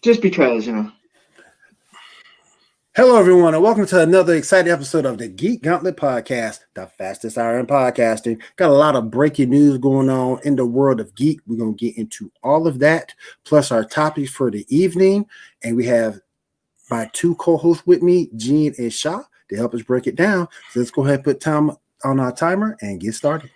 Just because, Hello, everyone, and welcome to another exciting episode of the Geek Gauntlet podcast, the fastest hour in podcasting. Got a lot of breaking news going on in the world of geek. We're going to get into all of that, plus our topics for the evening. And we have my two co-hosts with me, Gene and Shah, to help us break it down. So let's go ahead and put time on our timer and get started.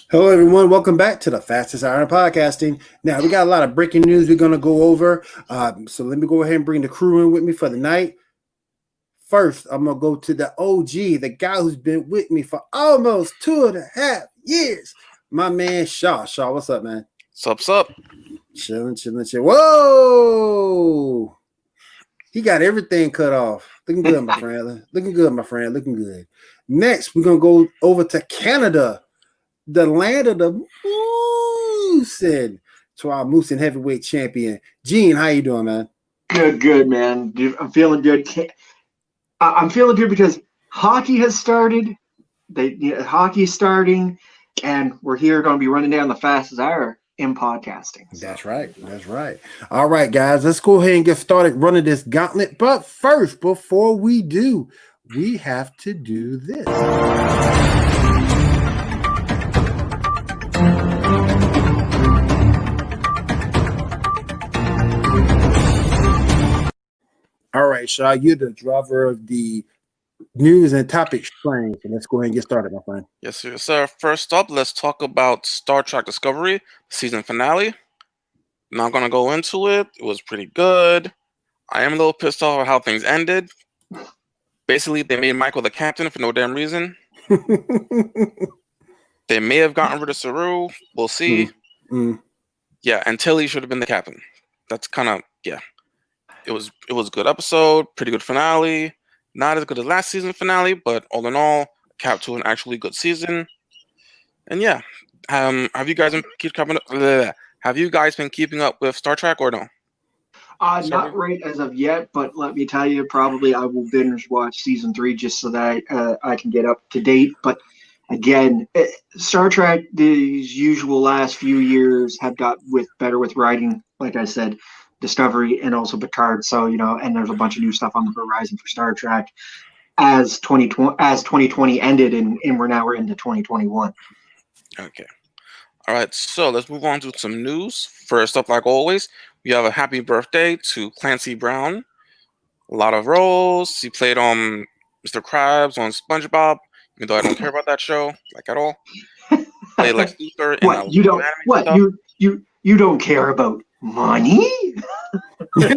Hello, everyone. Welcome back to the fastest hour in podcasting. Now, we got a lot of breaking news we're going to go over. So let me go ahead and bring the crew in with me for the night. First, I'm going to go to the OG, the guy who's been with me for almost 2.5 years. My man, Shaw. Shaw, what's up, man? What's up? Chilling. Whoa! He got everything cut off. Looking good, my friend. Looking good. Next, we're going to go over to Canada, the land of the moose, and to our moose and heavyweight champion, Gene. How you doing, man? good, man. Dude, I'm feeling good. I'm feeling good because hockey has started. Hockey is starting, and we're here going to be running down the fastest hour in podcasting. So. That's right. All right, guys, let's go ahead and get started running this gauntlet. But first, before we do, we have to do this. All right, Shaw, you're the driver of the news and topics train. So let's go ahead and get started, my friend. Yes, sir. First up, let's talk about Star Trek Discovery, season finale. Not going to go into it. It was pretty good. I am a little pissed off at how things ended. Basically, they made Michael the captain for no damn reason. They may have gotten rid of Saru. We'll see. Yeah, and Tilly should have been the captain. That's kind of, yeah. It was a good episode, pretty good finale. Not as good as last season finale, but all in all, capped to an actually good season. And yeah, have you guys been keeping up with Star Trek or no? Not right as of yet, but let me tell you, probably I will binge watch season 3 just so that I can get up to date. But again, Star Trek, these usual last few years have got better with writing, like I said. Discovery and also Picard, so and there's a bunch of new stuff on the horizon for Star Trek as 2020 ended, and we're into 2021. Okay, all right. So let's move on to some news. First up, like always, we have a happy birthday to Clancy Brown. A lot of roles. He played on Mr. Krabs on SpongeBob, even though I don't care about that show like at all. Played Lex Luthor in what you don't what stuff. You don't care about money? I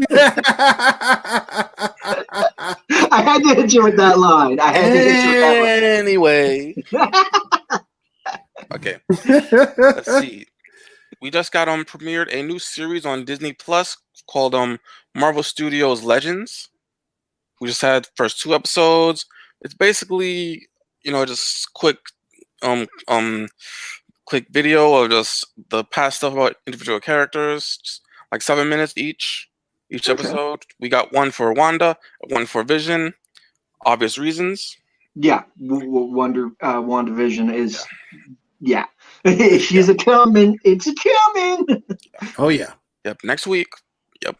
had to hit you with that line. Anyway. Okay. Let's see. We just got premiered a new series on Disney Plus called Marvel Studios Legends. We just had first 2 episodes. It's basically, just quick video of just the past stuff about individual characters, just like 7 minutes each episode. We got one for Wanda, one for Vision. Obvious reasons. Yeah, WandaVision is She's a coming. It's a coming. Oh yeah. Yep. Next week. Oh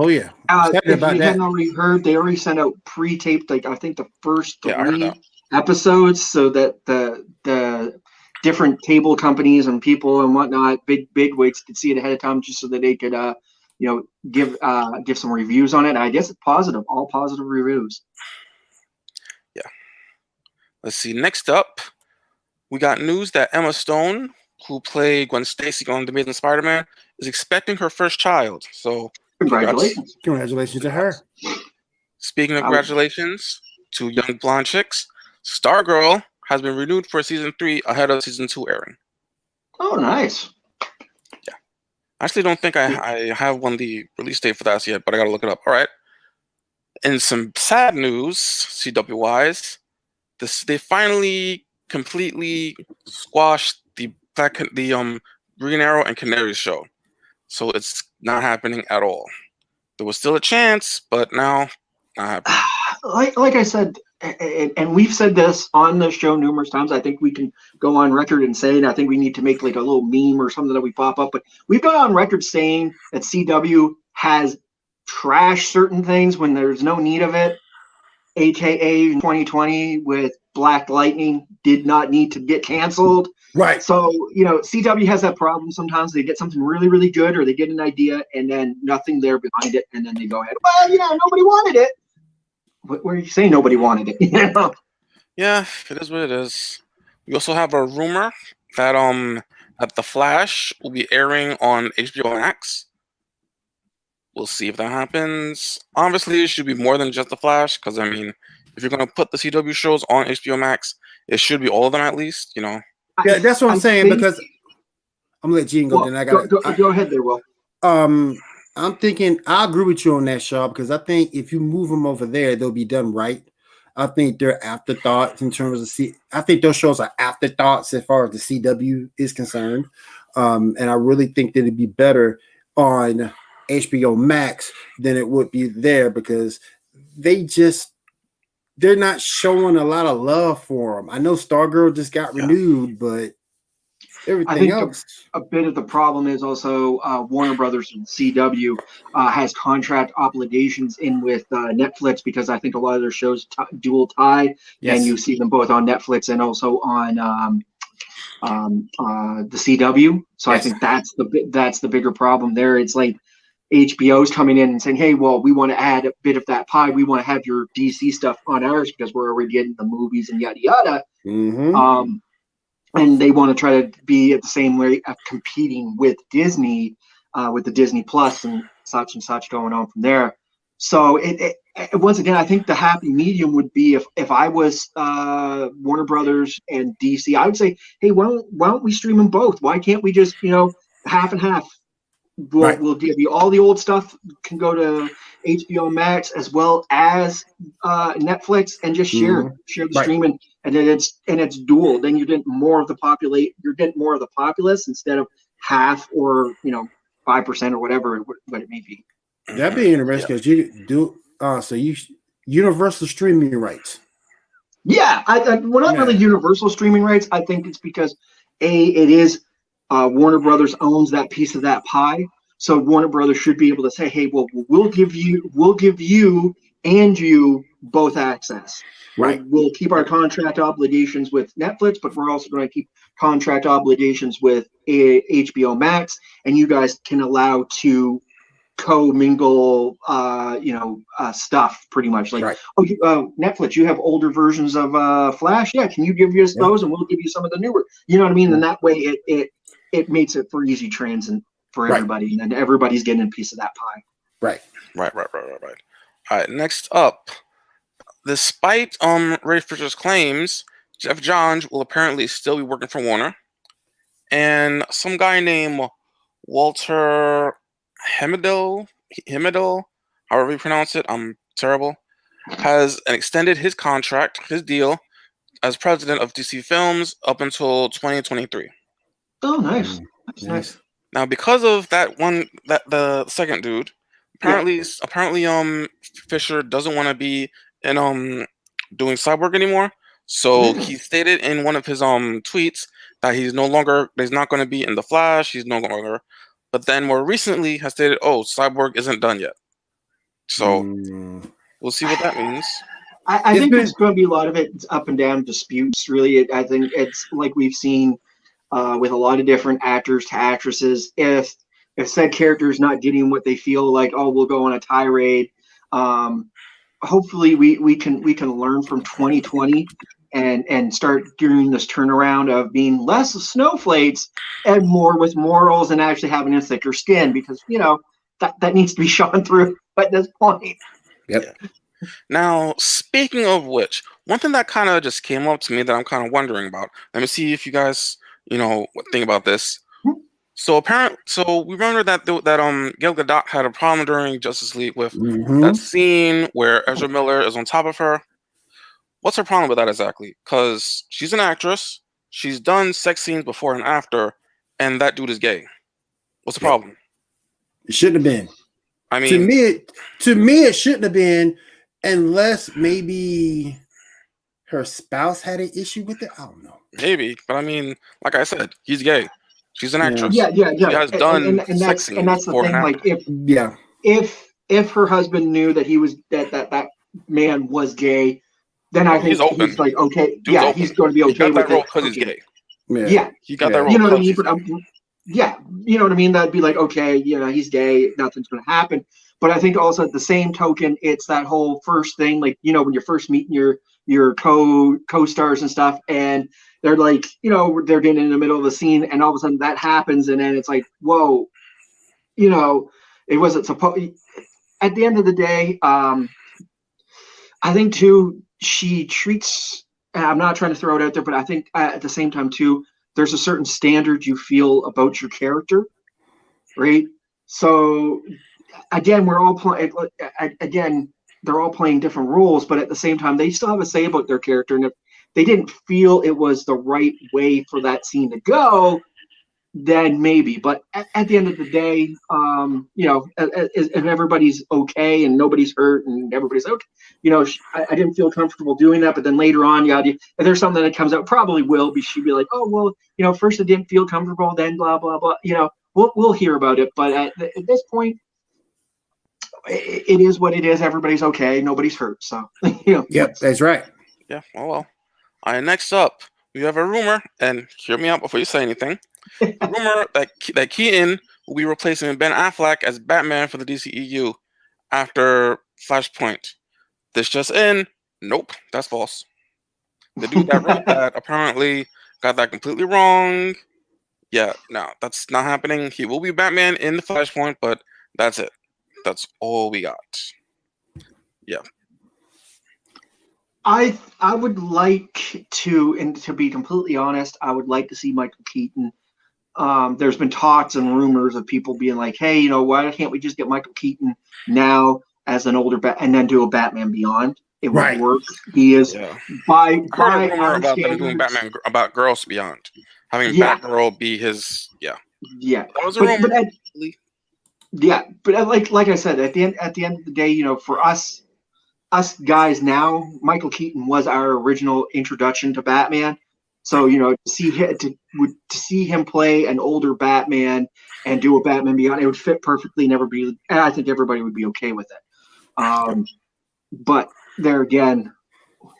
yeah. If you hadn't already heard, they already sent out pre-taped. Like I think the first 3 episodes so that the different cable companies and people and whatnot, big wigs, could see it ahead of time, just so that they could give some reviews on it. I guess it's positive, all positive reviews. Yeah. Let's see. Next up, we got news that Emma Stone, who played Gwen Stacy on The Amazing Spider-Man, is expecting her first child. So congratulations. Congratulations to her. Speaking of congratulations to young blonde chicks, Stargirl has been renewed for season 3 ahead of season 2 airing. Oh, nice. Yeah. I actually don't think I have one the release date for that yet, but I gotta look it up. All right. In some sad news, CW-wise, they finally completely squashed the Green Arrow and Canary show. So it's not happening at all. There was still a chance, but now not happening. Like I said, and we've said this on the show numerous times. I think we can go on record and say, and I think we need to make like a little meme or something that we pop up. But we've gone on record saying that CW has trashed certain things when there's no need of it. AKA 2020 with Black Lightning did not need to get canceled. Right. So, CW has that problem. Sometimes they get something really, really good, or they get an idea and then nothing there behind it. And then they go ahead, well, nobody wanted it. What are you saying? Nobody wanted it. Yeah, it is what it is. We also have a rumor that that The Flash will be airing on HBO Max. We'll see if that happens. Obviously, it should be more than just The Flash, because I mean, if you're gonna put the CW shows on HBO Max, it should be all of them at least. Yeah, that's what I'm saying, because I'm gonna let Gene go. Then I got go ahead there, Will. I'm thinking I agree with you on that, Shaw, because I think if you move them over there, they'll be done right. I think they're afterthoughts in terms of I think those shows are afterthoughts as far as the CW is concerned. And I really think that it'd be better on HBO Max than it would be there, because they're not showing a lot of love for them. I know Stargirl just got renewed, but everything else. A bit of the problem is also Warner Brothers and CW has contract obligations in with Netflix, because I think a lot of their shows dual tie, and you see them both on Netflix and also on the CW. So I think that's the bigger problem there. It's like HBO's coming in and saying, hey, well, we want to add a bit of that pie. We want to have your DC stuff on ours because we're already getting the movies and yada yada. Mm-hmm. And they want to try to be at the same rate of competing with Disney, with the Disney Plus and such going on from there. So it once again, I think the happy medium would be if I was Warner Brothers and DC, I would say, hey, why don't we stream them both? Why can't we just half and half? We'll give you all the old stuff can go to HBO Max as well as Netflix, and just share the streaming, and then it's dual. Then you're getting more of the populace instead of half or 5% or whatever what it may be. That'd be interesting, because you do universal streaming rights. Yeah, we're not really universal streaming rights. I think it's because it is Warner Brothers owns that piece of that pie. So Warner Brothers should be able to say, hey, well, we'll give you and you both access. Right. We'll keep our contract obligations with Netflix, but we're also going to keep contract obligations with HBO Max, and you guys can allow to co-mingle stuff pretty much. Like, Netflix, you have older versions of Flash. Yeah, can you give us those, and we'll give you some of the newer. You know what I mean? And that way it makes it for easy transit for everybody, and then everybody's getting a piece of that pie. Right. All right, next up, despite Ray Fisher's claims, Jeff Johns will apparently still be working for Warner, and some guy named Walter Hemidel, however you pronounce it, I'm terrible, has extended his contract, his deal, as president of DC Films up until 2023. Oh, nice. That's nice. Now, because of the second dude, apparently, Fisher doesn't want to be in doing Cyborg anymore. So he stated in one of his tweets that he's not going to be in The Flash. He's no longer. But then more recently has stated, Cyborg isn't done yet. So we'll see what that means. I think there's going to be a lot of it up and down disputes. Really, I think it's like we've seen with a lot of different actors to actresses. If said character is not getting what they feel like, oh, we'll go on a tirade. Hopefully, we can learn from 2020 and start doing this turnaround of being less snowflakes and more with morals and actually having a thicker skin, because that needs to be shone through at this point. Yep. Now, speaking of which, one thing that kind of just came up to me that I'm kind of wondering about. Let me see if you guys, think about this. So we remember that Gal Gadot had a problem during Justice League with that scene where Ezra Miller is on top of her. What's her problem with that exactly? Because she's an actress, she's done sex scenes before and after, and that dude is gay. What's the problem? It shouldn't have been. I mean, to me, it shouldn't have been, unless maybe her spouse had an issue with it. I don't know. Maybe, but I mean, like I said, he's gay. She's an actress. Yeah. She has done sex and that's the thing. Like, if her husband knew that he was that man was gay, then I think he's like, okay, Dude's he's going to be okay with it because he's gay. Yeah, he got that role. You know what I mean? But you know what I mean. That'd be like, okay, he's gay, nothing's going to happen. But I think also at the same token, it's that whole first thing, like when you're first meeting your co-stars and stuff, and they're like, they're getting in the middle of the scene, and all of a sudden that happens, and then it's like, whoa, it wasn't supposed. At the end of the day, I think too, she treats. I'm not trying to throw it out there, but I think at the same time too, there's a certain standard you feel about your character, right? So again, we're all playing. Again, they're all playing different roles, but at the same time, they still have a say about their character. And if they didn't feel it was the right way for that scene to go, then maybe. But at the end of the day, if everybody's okay and nobody's hurt and everybody's okay, I didn't feel comfortable doing that. But then later on, if there's something that comes out, probably will be. She'd be like, oh well, first I didn't feel comfortable, then blah blah blah. We'll hear about it. But at this point, it is what it is. Everybody's okay. Nobody's hurt. So, Yep, that's right. Yeah. Well. All right. Next up, we have a rumor, and hear me out before you say anything. Rumor that Keaton will be replacing Ben Affleck as Batman for the DCEU after Flashpoint. This just in. Nope, that's false. The dude that wrote that apparently got that completely wrong. Yeah, no, that's not happening. He will be Batman in the Flashpoint, but that's it. That's all we got. Yeah. I would like to, and to be completely honest, I would like to see Michael Keaton. There's been talks and rumors of people being like, hey, why can't we just get Michael Keaton now as an older and then do a Batman Beyond? It would work. He is by a rumor about them doing Batman about Girls Beyond, having Batgirl be his. Yeah. That was a rumor. But like I said, at the end of the day, for us guys now, Michael Keaton was our original introduction to Batman. So to see him play an older Batman and do a Batman Beyond, it would fit perfectly. And I think everybody would be okay with it. But there again,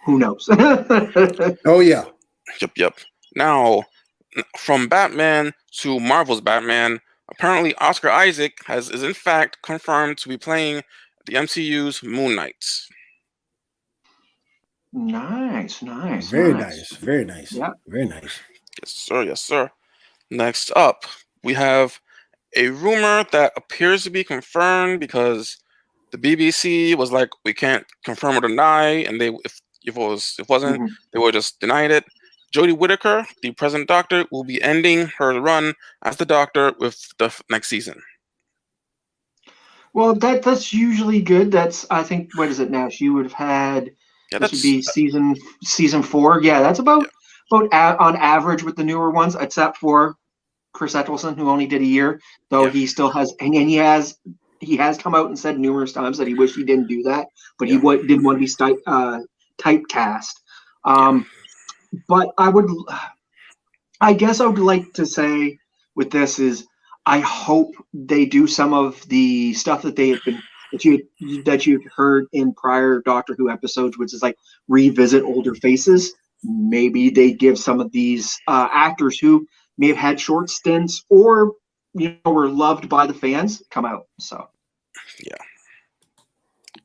who knows? Oh yeah. Yep. Now, from Batman to Marvel's Batman, apparently Oscar Isaac is in fact confirmed to be playing the MCU's Moon Knight. Nice. Very nice. Yeah. Very nice. Yes, sir. Next up, we have a rumor that appears to be confirmed because the BBC was like, we can't confirm or deny, and if it wasn't, they would just denied it. Jodie Whittaker, the present Doctor, will be ending her run as the Doctor with the next season. Well, that's usually good. That's, I think, what is it now? She would have had. This would be season 4. Yeah, that's about on average with the newer ones, except for Chris Eccleston, who only did a year, though he still has, and he has come out and said numerous times that he wished he didn't do that, but he didn't want to be typecast. But I guess I would like to say with this is, I hope they do some of the stuff that they have been that you'd heard in prior Doctor Who episodes, which is like revisit older faces. Maybe they give some of these actors who may have had short stints or were loved by the fans come out. So yeah.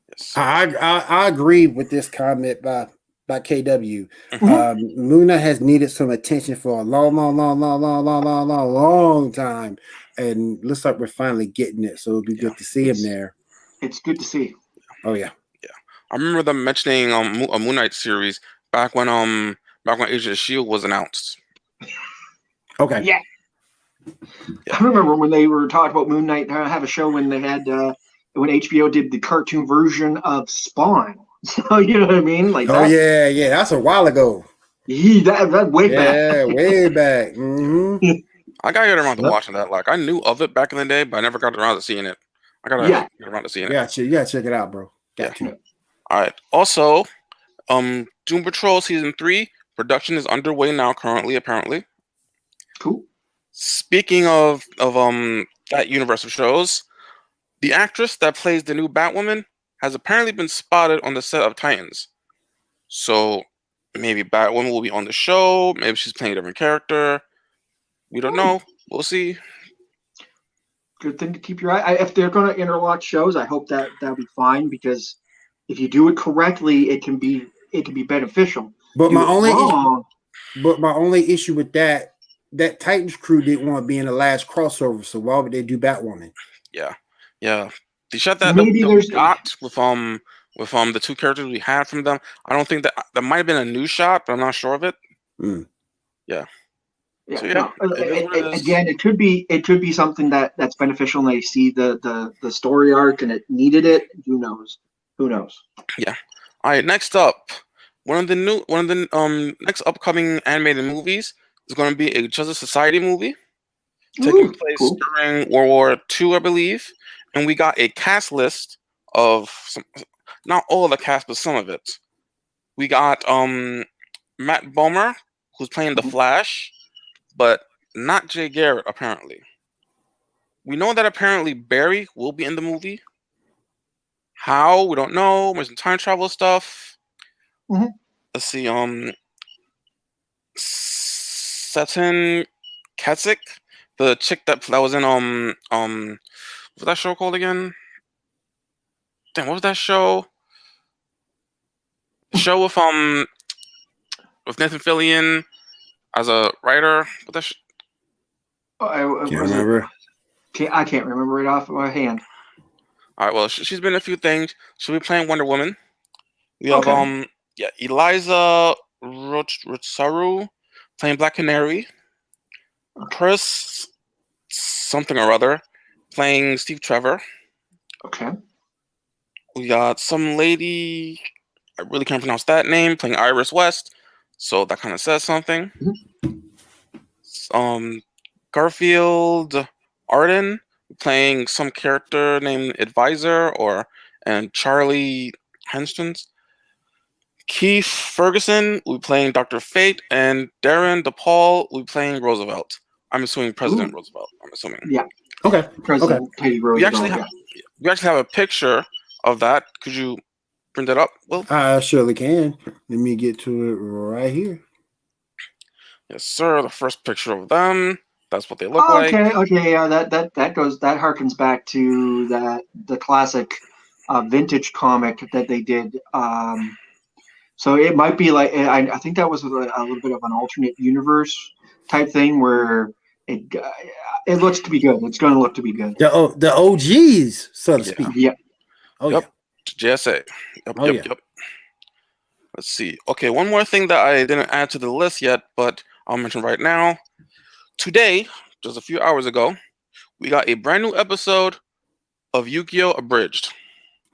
Yes. I agree with this comment by KW. Mm-hmm. Luna has needed some attention for a long time, and looks like we're finally getting it. So it'll be good to see him there. It's good to see. Oh yeah. I remember them mentioning a Moon Knight series back when Agents of S.H.I.E.L.D. was announced. Okay. Yeah. I remember when they were talking about Moon Knight have a show when they had when HBO did the cartoon version of Spawn. So you know what I mean? Like yeah, that's a while ago. That way back. Yeah, way back. Mm-hmm. I gotta get around to watching that. Like I knew of it back in the day, but I never got around to seeing it. I gotta get around to seeing it. You gotta check it out, bro. Got to. All right. Also, Doom Patrol season 3 production is underway now. Currently, apparently. Cool. Speaking of that universe of shows, the actress that plays the new Batwoman has apparently been spotted on the set of Titans. So maybe Batwoman will be on the show. Maybe she's playing a different character. We don't know. We'll see. Good thing to keep your eye. If they're going to interlock shows, I hope that'll be fine, because if you do it correctly, it can be beneficial. But my only issue with that Titans crew didn't want to be in the last crossover, so why would they do Batwoman? Yeah. They shut that Maybe up. There's with the two characters we had from them. I don't think that might have been a new shot, but I'm not sure of it. Yeah. Yeah. So, again, it could be something that's beneficial, and they see the story arc and it needed it. Who knows? Yeah. All right. Next up, one of the next upcoming animated movies is going to be a Justice Society movie taking place during World War II, I believe. And we got a cast list of not all of the cast, but some of it. We got Matt Bomer, who's playing the Flash, but not Jay Garrett, apparently. We know that apparently Barry will be in the movie. How? We don't know. There's some time travel stuff. Mm-hmm. Let's see. Seton Katsik, the chick that was in what's that show called again? Damn, what was that show? The show with Nathan Fillion as a writer. What that? Can't remember. I can't remember it off of my hand. All right. Well, she's been in a few things. She'll be playing Wonder Woman. We have Eliza Rotsaru playing Black Canary. Chris something or other playing Steve Trevor. Okay. We got some lady, I really can't pronounce that name, playing Iris West. So that kind of says something. Garfield Arden playing some character named Advisor and Charlie Henston's. Keith Ferguson will be playing Dr. Fate, and Darren DePaul will be playing Roosevelt. I'm assuming President Roosevelt. I'm assuming. Yeah. Okay. President Teddy Roosevelt. We actually have a picture of that. Could you bring that up, Will? I surely can. Let me get to it right here. Yes, sir. The first picture of them. That's what they look like. Okay. Yeah, that harkens back to the classic vintage comic that they did. So it might be like, I think that was a little bit of an alternate universe type thing where it looks to be good. It's going to look to be good. The OGs, so to speak. Yeah. Oh, yep. Yeah. JSA. Yep. Let's see. Okay, one more thing that I didn't add to the list yet, but I'll mention right now. Today, just a few hours ago, we got a brand new episode of Yu-Gi-Oh! Abridged.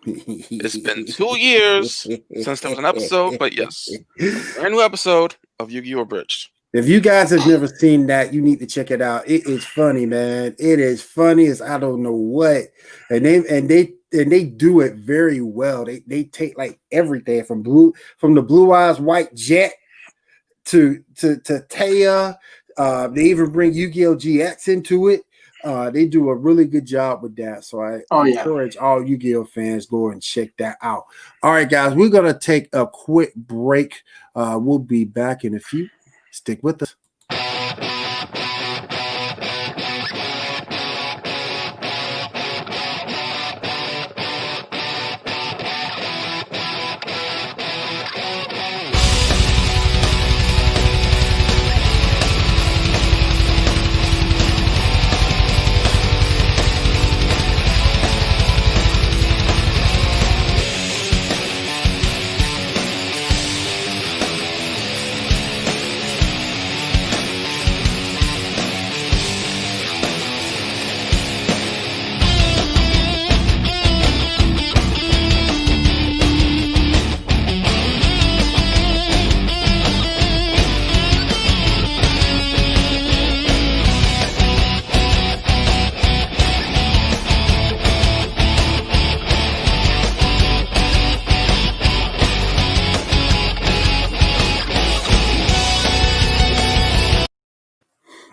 It's been 2 years since there was an episode, but yes, a brand new episode of Yu-Gi-Oh! Abridged. If you guys have never seen that, you need to check it out. It is funny, man. It is funny as I don't know what, and they do it very well. They take like everything from the Blue Eyes White Jet to Taya. They even bring Yu-Gi-Oh! GX into it. They do a really good job with that. So I Yeah. encourage all Yu-Gi-Oh fans go and check that out. All right, guys, we're gonna take a quick break. We'll be back in a few. Stick with us.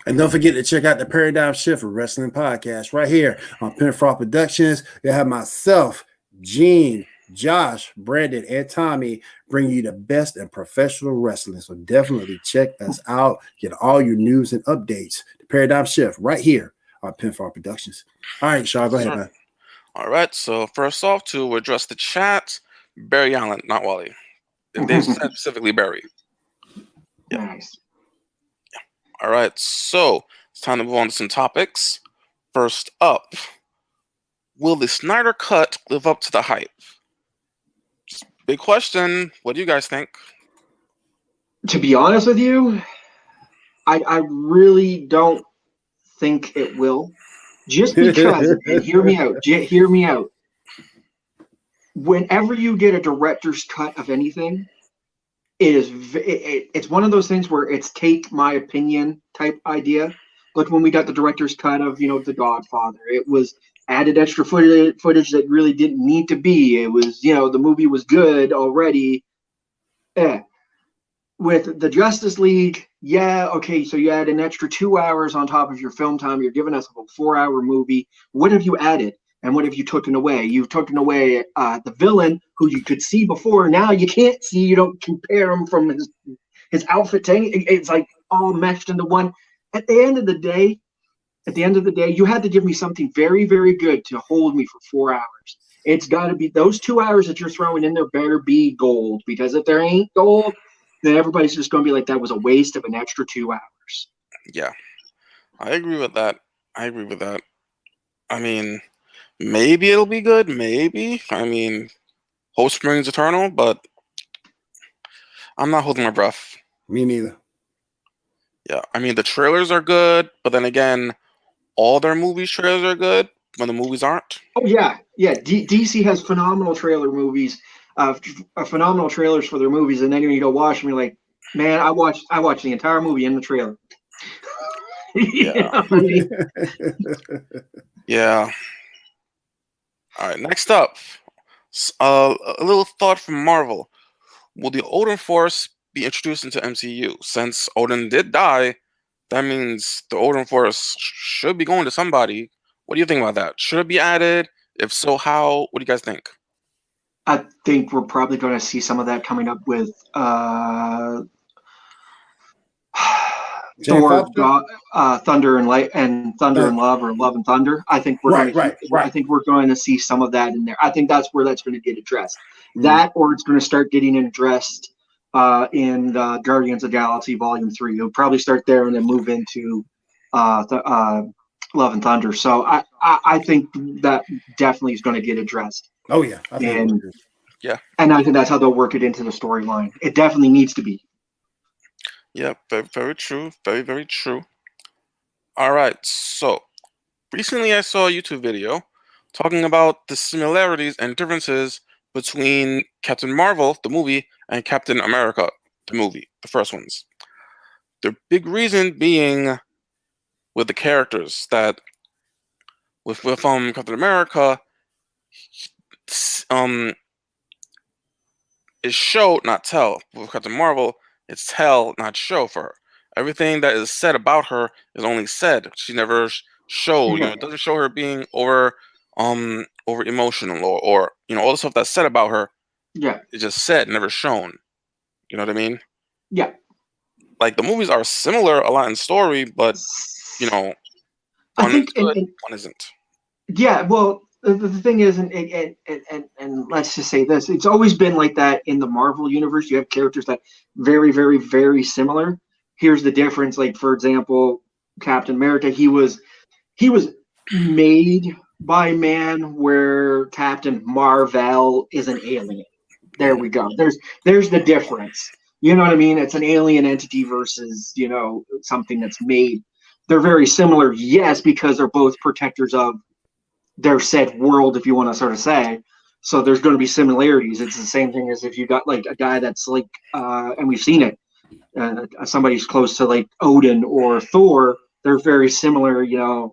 And don't forget to check out the Paradigm Shift Wrestling Podcast right here on Pinfall Productions. You have myself, Gene, Josh, Brandon, and Tommy bring you the best in professional wrestling. So definitely check us out. Get all your news and updates. The Paradigm Shift right here on Pinfall Productions. All right, Sean, go ahead, man. All right. So first off, to address the chat, Barry Allen, not Wally. They said specifically Barry. Yeah. Nice. All right, so it's time to move on to some topics. First up, will the Snyder Cut live up to the hype? Just big question. What do you guys think? To be honest with you, I really don't think it will. Just because, and hear me out. Whenever you get a director's cut of anything, it's one of those things where it's take my opinion type idea. Like when we got the director's cut of The Godfather, it was added extra footage that really didn't need to be. It was the movie was good already. With the Justice League, okay, so you add an extra 2 hours on top of your film time. You're giving us a 4-hour movie. What have you added? And what have you taken away? You've taken away the villain who you could see before. Now you can't see. You don't compare him from his outfit to anything. It's like all meshed into one. At the end of the day, you had to give me something very, very good to hold me for 4 hours. It's got to be those 2 hours that you're throwing in there better be gold, because if there ain't gold, then everybody's just going to be like, that was a waste of an extra 2 hours. Yeah, I agree with that. I mean, maybe it'll be good. Maybe. I mean, hope springs eternal, but I'm not holding my breath. Me neither. Yeah, I mean, the trailers are good, but then again, all their movies trailers are good when the movies aren't. Oh, yeah. DC has phenomenal trailer movies, phenomenal trailers for their movies, and then you go watch them, you're like, man, I watched the entire movie in the trailer. Yeah. Yeah. All right, next up, a little thought from Marvel. Will the Odin Force be introduced into MCU? Since Odin did die, that means the Odin Force should be going to somebody. What do you think about that? Should it be added? If so, how? What do you guys think? I think we're probably going to see some of that coming up with Thor, Thunder and Light, and Thunder and Love, or Love and Thunder. I think we're I think we're going to see some of that in there. I think that's where that's going to get addressed. That, or it's going to start getting addressed in Guardians of the Galaxy Volume 3. It'll probably start there and then move into Love and Thunder. So I think that definitely is going to get addressed. Oh yeah, and I think that's how they'll work it into the storyline. It definitely needs to be. Yeah, very, very true. Very, very true. All right, so recently I saw a YouTube video talking about the similarities and differences between Captain Marvel, the movie, and Captain America, the movie, the first ones. The big reason being with the characters that with Captain America, is show, not tell. With Captain Marvel, it's tell, not show for her. Everything that is said about her is only said. She never show. You know, it doesn't show her being over emotional or all the stuff that's said about her. Yeah, it's just said, never shown. You know what I mean? Yeah. Like the movies are similar a lot in story, but I think one isn't. Yeah, well, the thing is, and let's just say this: it's always been like that in the Marvel universe. You have characters that very, very, very similar. Here's the difference: like for example, Captain America, he was made by man, where Captain Marvel is an alien. There we go. There's the difference. You know what I mean? It's an alien entity versus something that's made. They're very similar, yes, because they're both protectors of their said world, if you want to sort of say. So there's going to be similarities. It's the same thing as if you got like a guy that's like, and we've seen it, somebody's close to like Odin or Thor. They're very similar,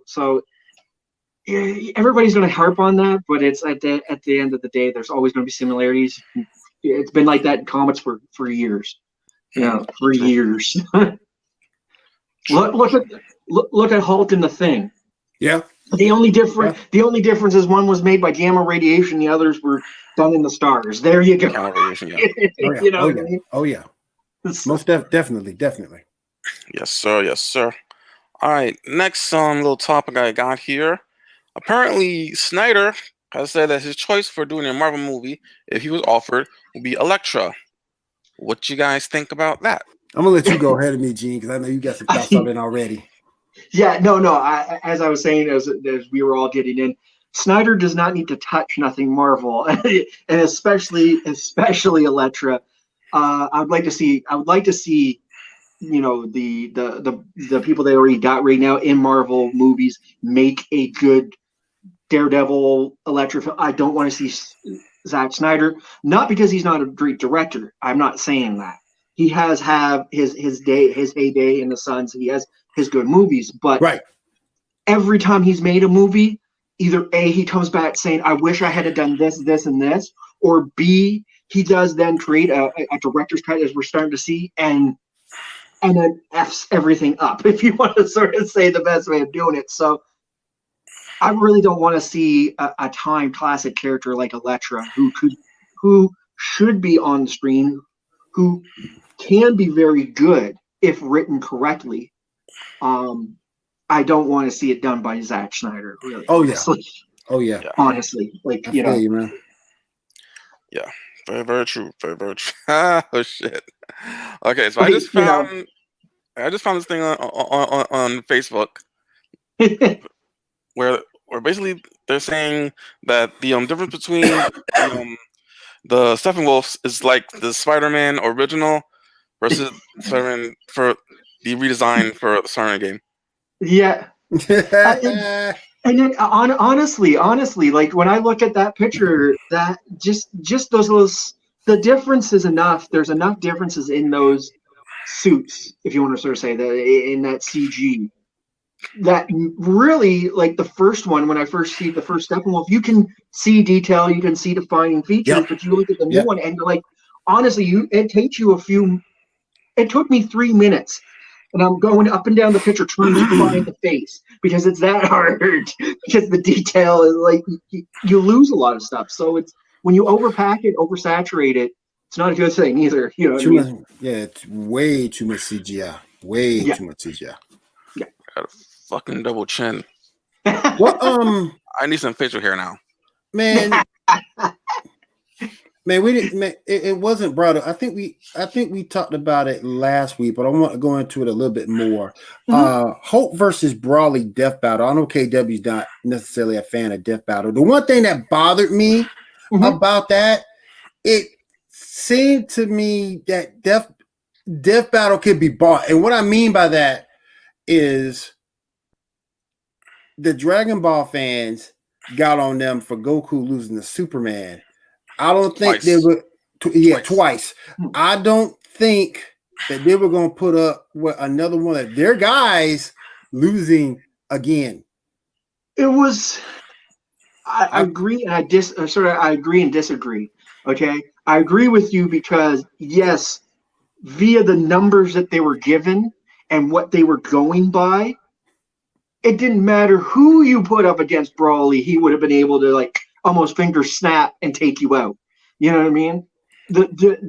So everybody's going to harp on that, but it's at the end of the day, there's always going to be similarities. It's been like that in comics for years. For years. Look at Hulk and the Thing. Yeah. The only difference is one was made by gamma radiation, the others were done in the stars. There you go. Gamma radiation, yeah. What I mean? Oh yeah. Most definitely. Yes, sir. Yes, sir. All right. Next little topic I got here. Apparently, Snyder has said that his choice for doing a Marvel movie, if he was offered, would be Elektra. What you guys think about that? I'm gonna let you go ahead of me, Gene, because I know you got some thoughts on it already. Yeah, no. As I was saying, as we were all getting in, Snyder does not need to touch nothing Marvel, and especially Elektra. I would like to see, the people they already got right now in Marvel movies make a good Daredevil, Elektra film. I don't want to see Zack Snyder, not because he's not a great director. I'm not saying that. He has his heyday in the sun. So he has his good movies, but every time he's made a movie, either A, he comes back saying, I wish I had done this, this, and this, or B, he does then create a director's cut, as we're starting to see, and then F's everything up, if you want to sort of say the best way of doing it. So I really don't want to see a time classic character like Elektra, who should be on the screen, who can be very good if written correctly. I don't want to see it done by Zack Snyder, really. Honestly. Oh yeah. Honestly, like you man. Yeah, very, very true. Very, very true. Oh shit. Okay, so I just found this thing on Facebook where basically they're saying that the difference between the Steppenwolfs is like the Spider-Man original versus Spider-Man for the redesign for the Spider-Man game. Yeah. And then honestly, like when I look at that picture, that just those the difference is enough. There's enough differences in those suits, if you want to sort of say that, in that CG, that really, like the first one, when I first see the first Steppenwolf, you can see detail, you can see defining features, but you look at the new one and you're like, honestly, it took me 3 minutes. And I'm going up and down the picture trying to find the face because it's that hard. Because the detail is like you lose a lot of stuff. So it's when you overpack it, oversaturate it, it's not a good thing either. You know what I mean? It's way too much CGI. Too much CGI. Yeah, got a fucking double chin. Well, I need some facial hair now, man. Man, we didn't. Man, it wasn't brought up. I think we talked about it last week, but I want to go into it a little bit more. Hope versus Brawley Death Battle. I know KW's not necessarily a fan of Death Battle. The one thing that bothered me about that, it seemed to me that Death Battle could be bought, and what I mean by that is the Dragon Ball fans got on them for Goku losing to Superman. I don't think they were. Twice. I don't think that they were going to put up with another one of their guys losing again. It was. I agree, and I agree and disagree. Okay, I agree with you because yes, via the numbers that they were given and what they were going by, it didn't matter who you put up against Broly, he would have been able to like almost finger snap and take you out. You know what I mean?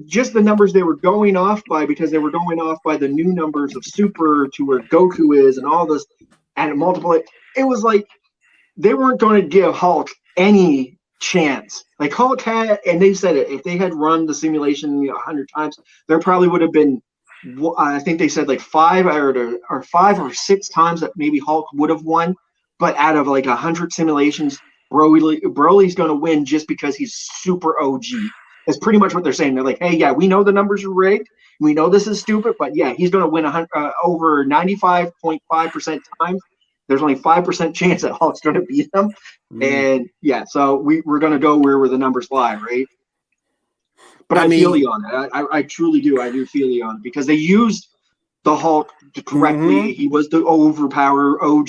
Just the numbers they were going off by, because they were going off by the new numbers of Super to where Goku is and all this, and multiply. It was like they weren't going to give Hulk any chance. Like Hulk had, and they said it, if they had run the simulation 100 times, there probably would have been, I think they said like 5 or 6 times that maybe Hulk would have won. But out of like 100 simulations, Broly's going to win just because he's super OG. That's pretty much what they're saying. They're like, hey, yeah, we know the numbers are rigged. We know this is stupid, but yeah, he's going to win over 95.5% times. There's only 5% chance that Hulk's going to beat him. And yeah, so we're going to go where the numbers lie, right? But I feel you on that. I truly do. I do feel you on it because they used the Hulk correctly. He was the overpowered OG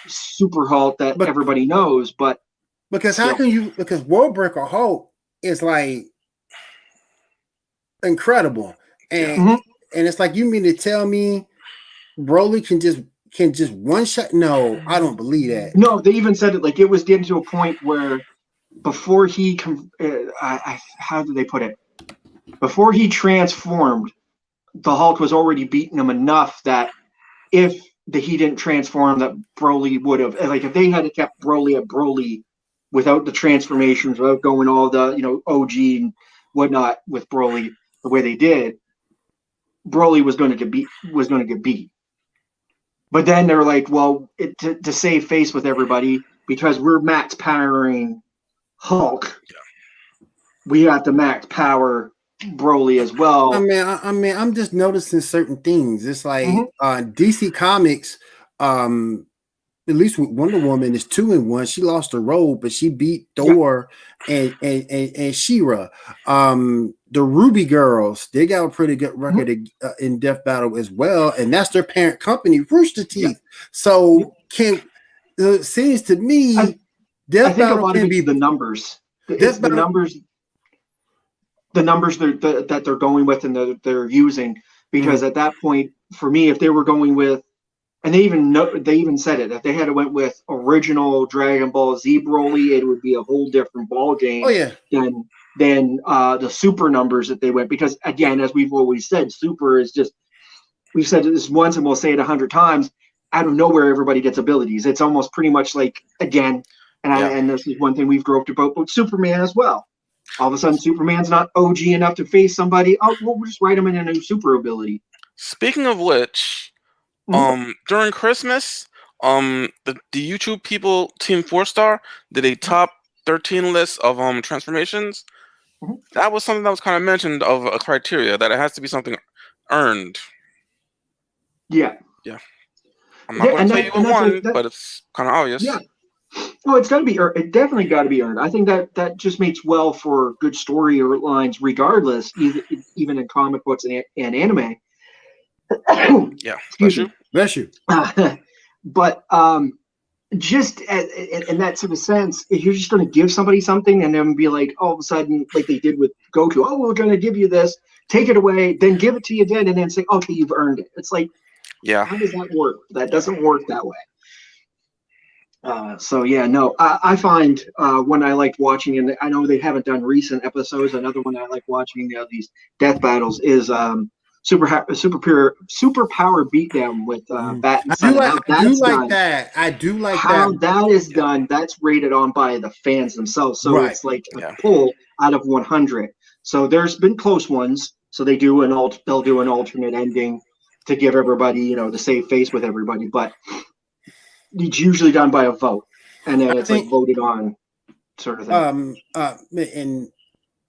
super Hulk that everybody knows. But because because Worldbreaker Hulk is like incredible, and it's like, you mean to tell me Broly can just one shot? No, I don't believe that. No, they even said it like it was getting to a point where before he how did they put it? Before he transformed, the Hulk was already beating him enough that if he didn't transform, that Broly would have, like, if they had kept Broly at Broly without the transformations, without going all the OG and whatnot with Broly the way they did, Broly was going to get beat. But then they're like, well, to save face with everybody, because we're max powering Hulk, we have to max power Broly as well. I mean, I'm just noticing certain things. It's like DC Comics, at least with Wonder Woman is 2-1. She lost her role, but she beat Thor and She-Ra. The Ruby Girls, they got a pretty good record in Death Battle as well, and that's their parent company, Rooster Teeth. So it seems to me, Death Battle can be the numbers. It's the numbers. The numbers that they're going with and they're using, because at that point, for me, if they were going with, and they even said it, if they had went with original Dragon Ball Z Broly, it would be a whole different ball game than the Super numbers that they went. Because again, as we've always said, Super is just, we've said this once and we'll say it 100 times. Out of nowhere, everybody gets abilities. It's almost pretty much like, again, and this is one thing we've groped about with Superman as well. All of a sudden, Superman's not OG enough to face somebody. Oh, we'll just write him in a new super ability. Speaking of which, during Christmas, the YouTube people, Team 4-Star, did a top 13 list of transformations. That was something that was kind of mentioned of a criteria that it has to be something earned. Yeah. I'm not going to tell you one, but it's kind of obvious. Yeah. Oh, it's got to be earned. It definitely got to be earned. I think that just makes well for good story or lines, regardless, even in comic books and anime. Yeah, bless you. But just in that sort of sense, if you're just going to give somebody something and then be like, all of a sudden, like they did with Goku, oh, we're going to give you this, take it away, then give it to you again, and then say, okay, you've earned it. It's like, how does that work? That doesn't work that way. I find one I liked watching, and I know they haven't done recent episodes. Another one I like watching these death battles is super power beatdown with Bat and Sun. I do like that. How that is done. That's rated on by the fans themselves, so it's like a pull out of 100. So there's been close ones. So they'll do an alternate ending to give everybody, to save face with everybody, but it's usually done by a vote, and then it's like voted on, sort of thing. And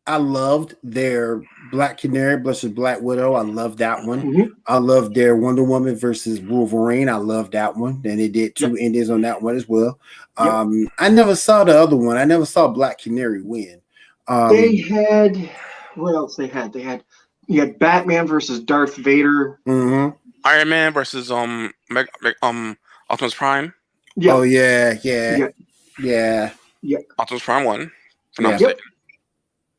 I loved their Black Canary versus Black Widow. I love that one. I love their Wonder Woman versus Wolverine. I love that one. And they did 2 endings on that one as well. I never saw the other one. I never saw Black Canary win. They had, what else they had? You had Batman versus Darth Vader. Iron Man versus Optimus Prime. Yeah. Oh yeah. Optimus Prime won.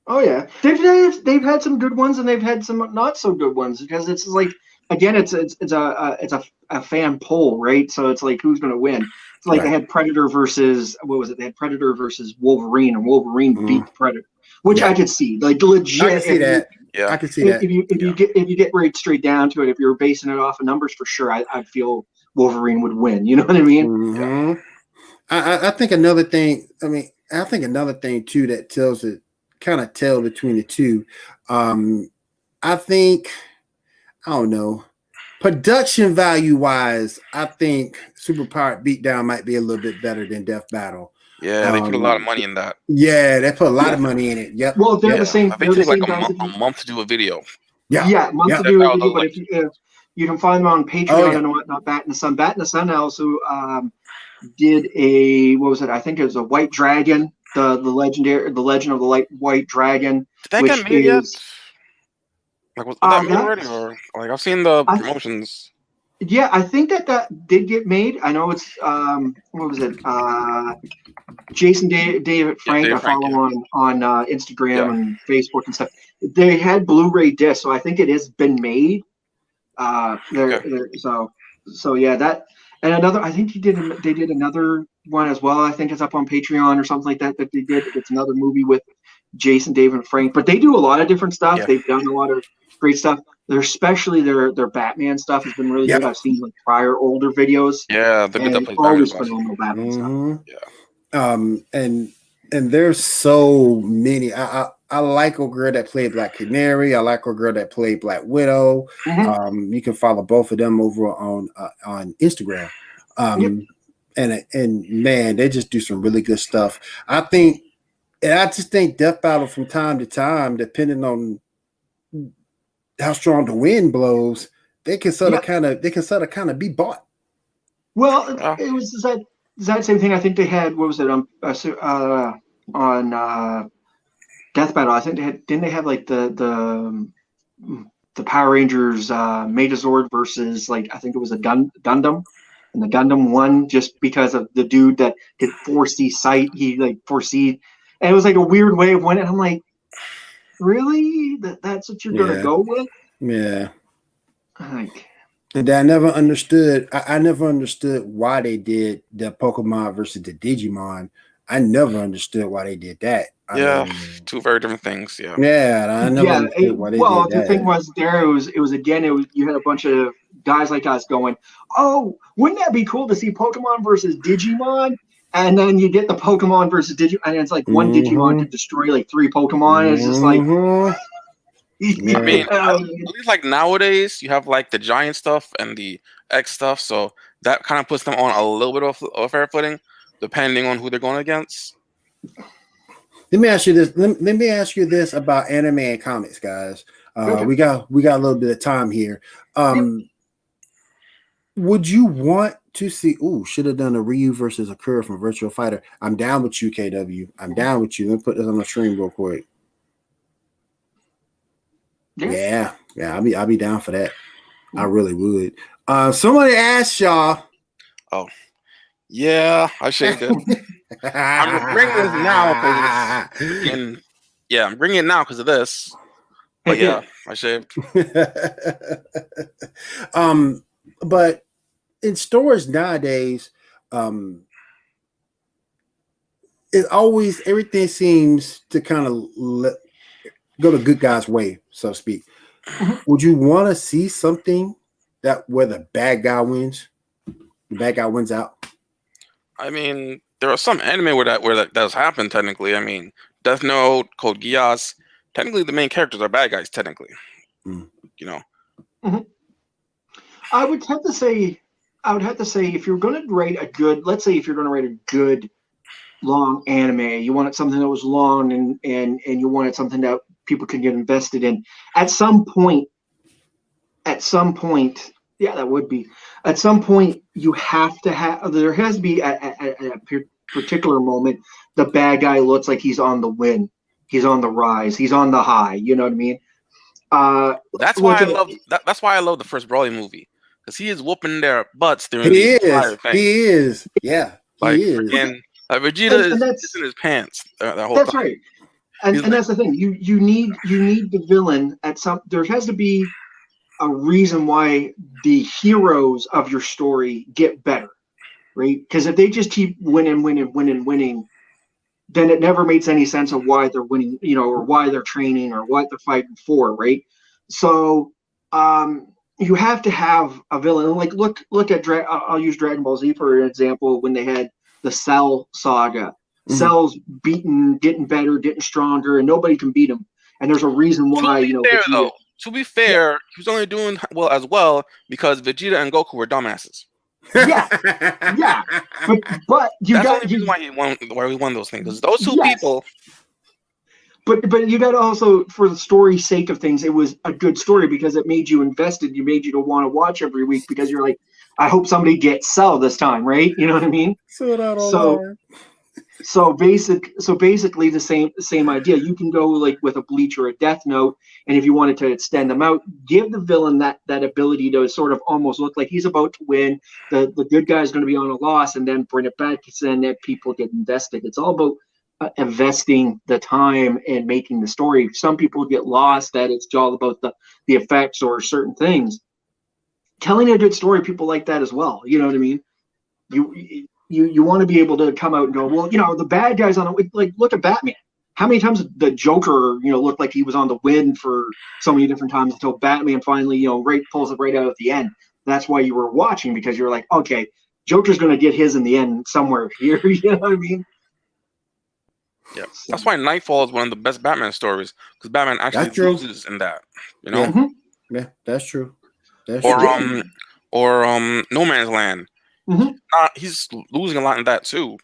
Oh yeah. They've had some good ones and they've had some not so good ones, because it's like again, it's a fan poll, right? So it's like who's going to win. It's like they had Predator versus what was it? They had Predator versus Wolverine, and Wolverine beat Predator, which I could see, like legit. I can see that. Yeah, I can see that. If you get right straight down to it, if you're basing it off of numbers, for sure, I'd feel Wolverine would win. You know what I mean? Mm-hmm. I think another thing. I think another thing too that tells it kind of tell between the two. I think I don't know. Production value wise, I think Superpowered Beatdown might be a little bit better than Death Battle. Yeah, they put a lot of money in that. Yeah, they put a lot of money in it. Yep. Well, they're the same. I think They're it took the like same a month to do a video. Yeah, month to do a video. But if you can find them on Patreon and whatnot, Bat in the Sun. Bat in the Sun also did what was it? I think it was a White Dragon, the Legend of the White Dragon. Did that get made yet? Like, was that made already, or like I've seen the promotions? Yeah, I think that did get made. I know it's what was it? Jason David Frank. I follow on Instagram and Facebook and stuff. They had Blu-ray disc, so I think it has been made. So yeah, that and another. I think they did another one as well. I think it's up on Patreon or something like that. That they did. It's another movie with Jason David Frank. But they do a lot of different stuff. Yeah. They've done a lot of great stuff. Especially their Batman stuff has been really good. I've seen like prior older videos. Yeah, they've been always phenomenal Batman stuff. Yeah. And there's so many. I like a girl that played Black Canary. I like a girl that played Black Widow. Mm-hmm. You can follow both of them over on Instagram. And man, they just do some really good stuff. I just think Death Battle from time to time, depending on how strong the wind blows, they can sort of kind of be bought. Well, it was that same thing. I think they had, what was it, on Death Battle? I think didn't they have like the Power Rangers Megazord versus, like, I think it was a Gundam, and the Gundam won just because of the dude that could foresee sight. He like foresee, and it was like a weird way of winning. I'm like, really? That's what you're gonna go with? Yeah. Like, and I never understood. I never understood why they did the Pokemon versus the Digimon. I never understood why they did that. Two very different things. Yeah. Yeah, I never understood why they did that. Well, the thing was, you had a bunch of guys like us going, "Oh, wouldn't that be cool to see Pokemon versus Digimon?" And then you get the Pokemon versus Digimon, and it's like one Digimon could destroy like 3 Pokemon. It's just like, I mean, at least like nowadays, you have like the giant stuff and the X stuff, so that kind of puts them on a little bit of a fair footing, depending on who they're going against. Let me ask you this. Let me ask you this about anime and comics, guys. Okay. We got a little bit of time here. Would you want to see? Should have done a Ryu versus Akira from Virtual Fighter. I'm down with you, KW. I'm down with you. Let me put this on the stream real quick. Yeah. I'll be down for that. I really would. Somebody asked y'all. Oh, yeah, I shaved it. I'm bringing this now because I'm bringing it now because of this. But yeah, I shaved. But in stores nowadays, everything seems to kind of go the good guy's way, so to speak. Would you want to see something where the bad guy wins? The bad guy wins out. I mean, there are some anime where that does happen. Technically, I mean, Death Note, Code Geass. Technically, the main characters are bad guys. Technically, you know. Mm-hmm. I would have to say, if you're going to write a good long anime, you wanted something that was long and you wanted something that people could get invested in. At some point, yeah, that would be. At some point, you have to have. There has to be at a particular moment, the bad guy looks like he's on the win, he's on the rise, he's on the high. You know what I mean? That's why I love the first Broly movie, because he is whooping their butts during the entire thing. He is. Yeah, like, he is. And Vegeta is in his pants that whole time. That's right. And that's the thing. You need the villain at some. There has to be a reason why the heroes of your story get better, right? Because if they just keep winning, then it never makes any sense of why they're winning, or why they're training or what they're fighting for, right? So you have to have a villain. Like look at I'll use Dragon Ball Z for an example. When they had the Cell saga, Cell's beaten, getting better, getting stronger, and nobody can beat him. And there's a reson why. To be fair, he was only doing well as well because Vegeta and Goku were dumbasses. Yeah, but that's the only reason why he won those things, because those two people. But you got to also, for the story's sake of things, it was a good story because it made you invested. You made you to want to watch every week because you're like, I hope somebody gets Cell this time, right? You know what I mean? So basically the same idea. You can go like with a Bleach or a Death Note, and if you wanted to extend them out, give the villain that ability to sort of almost look like he's about to win. The good guy's going to be on a loss, and then bring it back and then people get invested. It's all about investing the time and making the story. Some people get lost that it's all about the effects or certain things. Telling a good story, people like that as well. You know what I mean? You want to be able to come out and go, well, the bad guys on it. Like, look at Batman. How many times the Joker, looked like he was on the win for so many different times until Batman finally, pulls it right out at the end. That's why you were watching, because you're like, okay, Joker's going to get his in the end somewhere here. You know what I mean? Yeah, that's why Nightfall is one of the best Batman stories, because Batman actually loses in that. Yeah, that's true. Or No Man's Land. He's losing a lot in that too.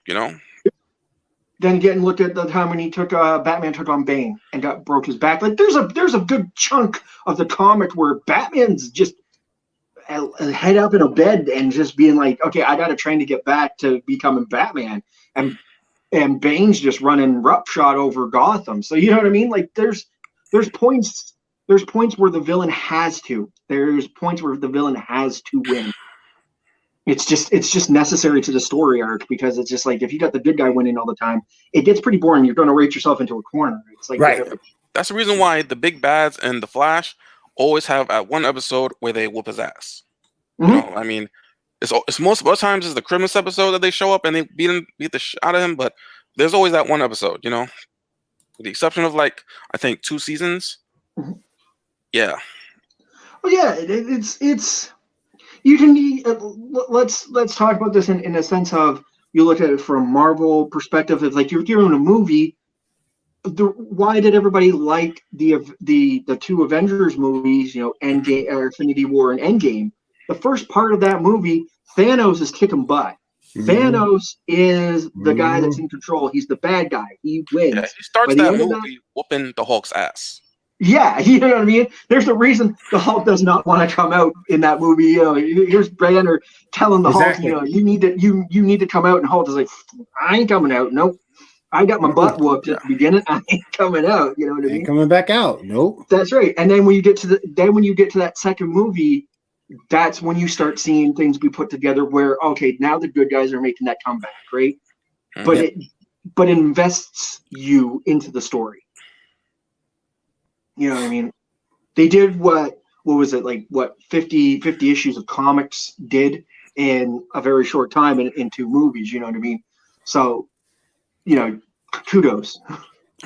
Then again, look at the time when he took Batman took on Bane and broke his back. Like there's a good chunk of the comic where Batman's just head up in a bed and just being like, okay, I got to train to get back to becoming Batman, and Bane's just running roughshod over Gotham. So you know what I mean? Like there's points where the villain has to. There's points where the villain has to win. It's just necessary to the story arc, because it's just like if you got the good guy winning all the time, it gets pretty boring. You're going to rate yourself into a corner. It's like That's the reason why the big bads and the Flash always have at one episode where they whoop his ass. I mean, it's most times it's the Christmas episode that they show up and they beat the shit out of him, but there's always that one episode, with the exception of like I think 2 seasons. Yeah. Well, yeah, it's you can let's talk about this in a sense of, you look at it from Marvel perspective. It's like you're doing a movie. Why did everybody like the 2 Avengers movies? Endgame, or Infinity War and Endgame. The first part of that movie, Thanos is kicking butt. Thanos is the guy that's in control. He's the bad guy. He wins. Yeah, he starts that movie whooping the Hulk's ass. Yeah, you know what I mean? There's a reason the Hulk does not want to come out in that movie. Here's Banner telling the Hulk, you need to come out, and Hulk is like, I ain't coming out. Nope. I got my butt whooped at the beginning. I ain't coming out. You know what I mean? Ain't coming back out. Nope. That's right. And then when you get to that second movie, that's when you start seeing things be put together where, okay, now the good guys are making that comeback, right? But it invests you into the story. You know what I mean? They did what was it, like what 50 issues of comics did in a very short time in 2 movies, you know what I mean? So, kudos.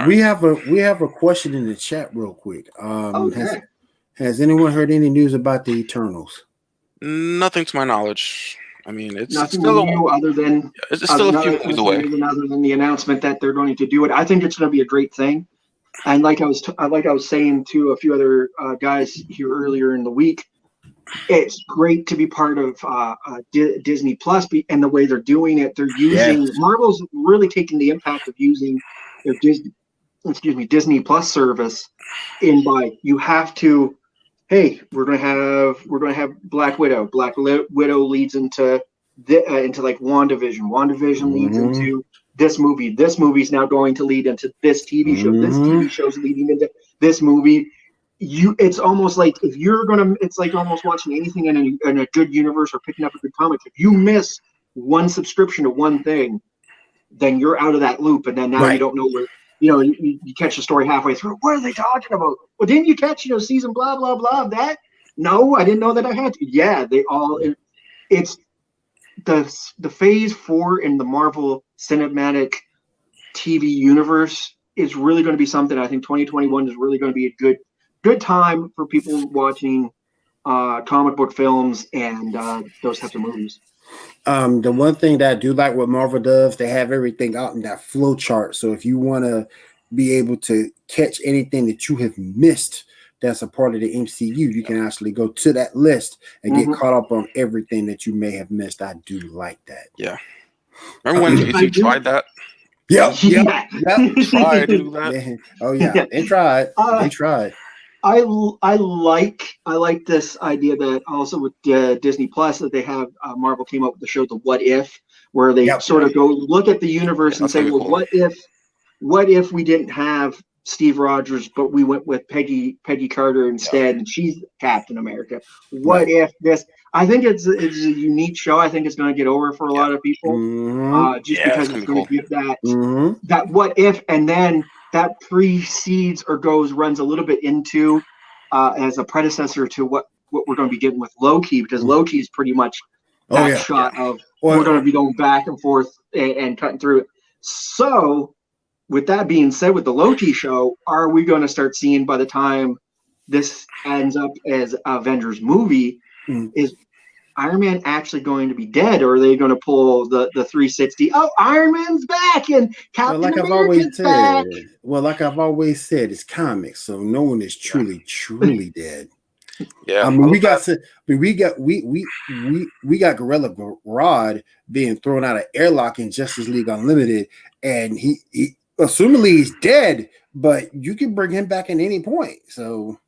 We have a question in the chat real quick. Has anyone heard any news about the Eternals? Nothing to my knowledge. I mean, it's nothing still new other than it's still a few movies away. Other than the announcement that they're going to do it, I think it's going to be a great thing. And like I was saying to a few other guys here earlier in the week, it's great to be part of Disney Plus, and the way they're doing it, they're using Marvel's really taking the impact of using their Disney Plus service by you have to. Hey, we're gonna have Black Widow. Black Widow leads into like WandaVision. WandaVision leads into this movie. This movie's now going to lead into this TV show. This TV show's leading into this movie. It's almost like it's like almost watching anything in a good universe or picking up a good comic. If you miss one subscription to one thing, then you're out of that loop, and then now you don't know where. You catch the story halfway through. What are they talking about? Well, didn't you catch, season blah, blah, blah of that? No, I didn't know that I had to. Yeah, they all. It's the Phase 4 in the Marvel Cinematic TV universe is really going to be something. I think 2021 is really going to be a good time for people watching comic book films and those types of movies. The one thing that I do like what Marvel does, they have everything out in that flow chart. So if you want to be able to catch anything that you have missed that's a part of the MCU, you can actually go to that list and get caught up on everything that you may have missed. I do like that. Yeah. Remember when you tried that? Yep. Try to do that. Yeah. Oh yeah, they tried. They tried. I like this idea that also with Disney Plus that they have Marvel came up with the show The What If, where they sort of go look at the universe and say, well, cool. what if we didn't have Steve Rogers, but we went with Peggy Carter instead, and she's Captain America. What if this? I think it's a unique show. I think it's going to get over for a lot of people, just because it's going to give that what if, and then that precedes or runs a little bit into as a predecessor to what we're going to be getting with Loki, because Loki is pretty much that shot of we're going to be going back and forth and cutting through it. So, with that being said, with the Loki show, are we going to start seeing by the time this ends up as Avengers movie, is Iron Man actually going to be dead, or are they going to pull the 360? Oh, Iron Man's back and Captain America's back. Well, like I've always said, it's comics, so no one is truly dead. Yeah, I mean, we got Gorilla Grodd being thrown out of airlock in Justice League Unlimited, and he assumingly he's dead, but you can bring him back at any point. So,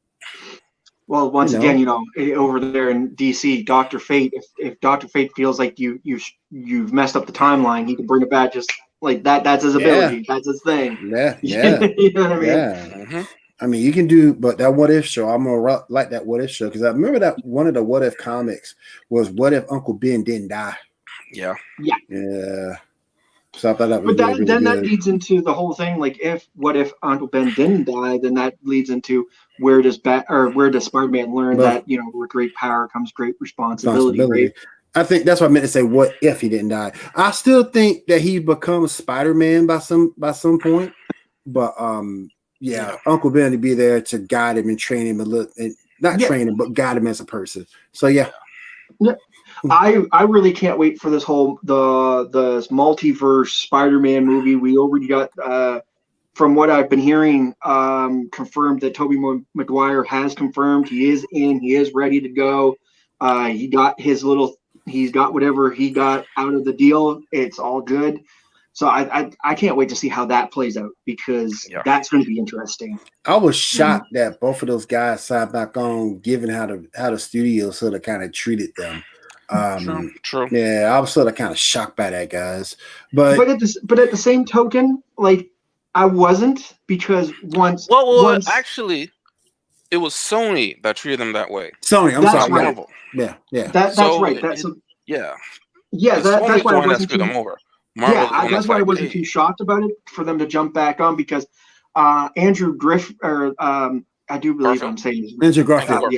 well, once again, over there in DC, Dr. Fate, if Dr. Fate feels like you've messed up the timeline, he can bring it back just like that. That's his ability. That's his thing. Yeah. You know what I mean? Yeah. I mean, you can do, but that What If show, I'm gonna like that What If show, because I remember that one of the What If comics was what if Uncle Ben didn't die? Yeah. So I thought that was that leads into the whole thing. Like, what if Uncle Ben didn't die? Then that leads into where does Spider-Man learn that with great power comes great responsibility. Right? I think that's what I meant to say. What if he didn't die? I still think that he becomes Spider-Man by some point, but Uncle Ben to be there to guide him and train him a little, and not train him, but guide him as a person. So yeah. I really can't wait for this whole the multiverse Spider-Man movie. We already got from what I've been hearing confirmed that Tobey Maguire has confirmed he is ready to go. He's got whatever he got out of the deal. It's all good. So I can't wait to see how that plays out, because that's going to be interesting. I was shocked that both of those guys signed back on, given how the studio sort of kind of treated them. True. Yeah, I was sort of kind of shocked by that, guys. But at the same token, like, I wasn't, because once actually, it was Sony that treated them that way. Sony, I'm sorry, right. Marvel. Yeah. That's right. That's why I wasn't them over. That's why I wasn't too shocked about it for them to jump back on, because Andrew Griff, or I do believe I'm saying his Andrew Garfield.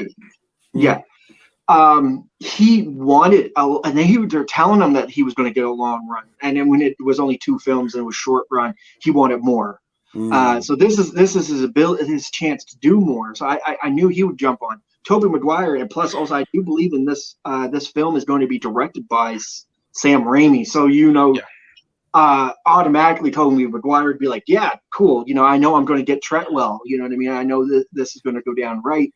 He wanted, and they're telling him that he was going to get a long run, and then when it was only 2 films and it was short run, he wanted more. So this is his ability, his chance to do more. So I knew he would jump on Tobey Maguire, and plus also I do believe in this film is going to be directed by Sam Raimi. So automatically Tobey Maguire would be like, yeah, cool. I know I'm going to get Treadwell. You know what I mean? I know that this is going to go down right.